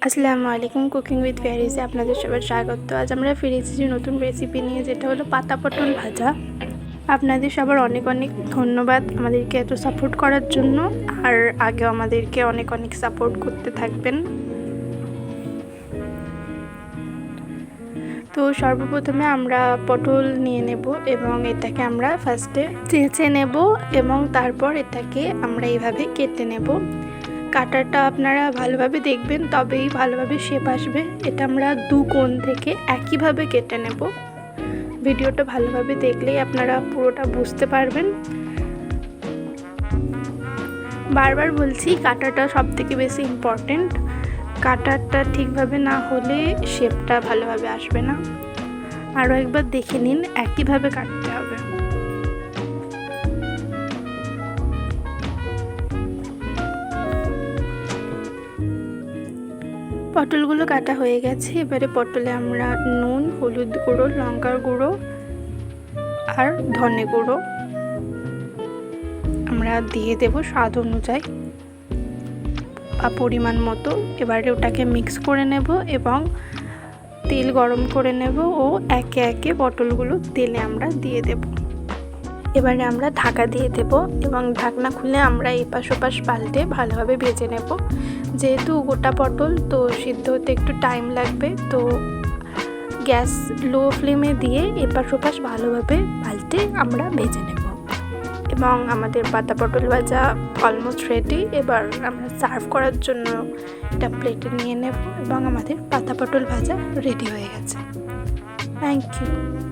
আসসালামু আলাইকুম, cooking with ফেয়ারিজে আপনাদের সবার স্বাগত। আজ আমরা ফিরে এসেছি নতুন রেসিপি নিয়ে, যেটা হলো পাতা পটল ভাজা। আপনাদের সবার অনেক অনেক ধন্যবাদ আমাদেরকে এত সাপোর্ট করার জন্য, আর আগেও আমাদেরকে অনেক অনেক সাপোর্ট করতে থাকবেন। তো সর্বপ্রথমে আমরা পটল নিয়ে নেব এবং এটাকে আমরা ফার্স্টে চেঁচে নেব এবং তারপর এটাকে আমরা এইভাবে কেটে নেব। কাটারটা আপনারা ভালোভাবে দেখবেন, তবেই ভালোভাবে শেপ আসবে। এটা আমরা দু কোণ থেকে একইভাবে কেটে নেব। ভিডিওটা ভালোভাবে দেখলেই আপনারা পুরোটা বুঝতে পারবেন। বারবার বলছি, কাটাটা সবথেকে বেশি ইম্পর্টেন্ট। কাটারটা ঠিকভাবে না হলে শেপটা ভালোভাবে আসবে না। আরও একবার দেখে নিন, একইভাবে কাটতে হবে। পটলগুলো কাটা হয়ে গেছে। এবারে পটলে আমরা নুন, হলুদ গুঁড়ো, লঙ্কার গুঁড়ো আর ধনে গুঁড়ো আমরা দিয়ে দেব স্বাদ অনুযায়ী বা পরিমাণ মতো। এবারে ওটাকে মিক্স করে নেব এবং তেল গরম করে নেব ও একে একে পটলগুলো তেলে আমরা দিয়ে দেব। এবারে আমরা ঢাকা দিয়ে দেব এবং ঢাকনা খুলে আমরা এপাশ ওপাশ পাল্টে ভালোভাবে ভেজে নেব। যেহেতু গোটা পটল, তো সিদ্ধ হতে একটু টাইম লাগবে, তো গ্যাস লো ফ্লেমে দিয়ে এপাশ ওপাশ ভালোভাবে পাল্টে আমরা ভেজে নেব। এবং আমাদের পাতা পটল ভাজা অলমোস্ট রেডি। এবার আমরা সার্ভ করার জন্য এটা প্লেটে নিয়ে নেব এবং আমাদের পাতা পটল ভাজা রেডি হয়ে গেছে। Thank you.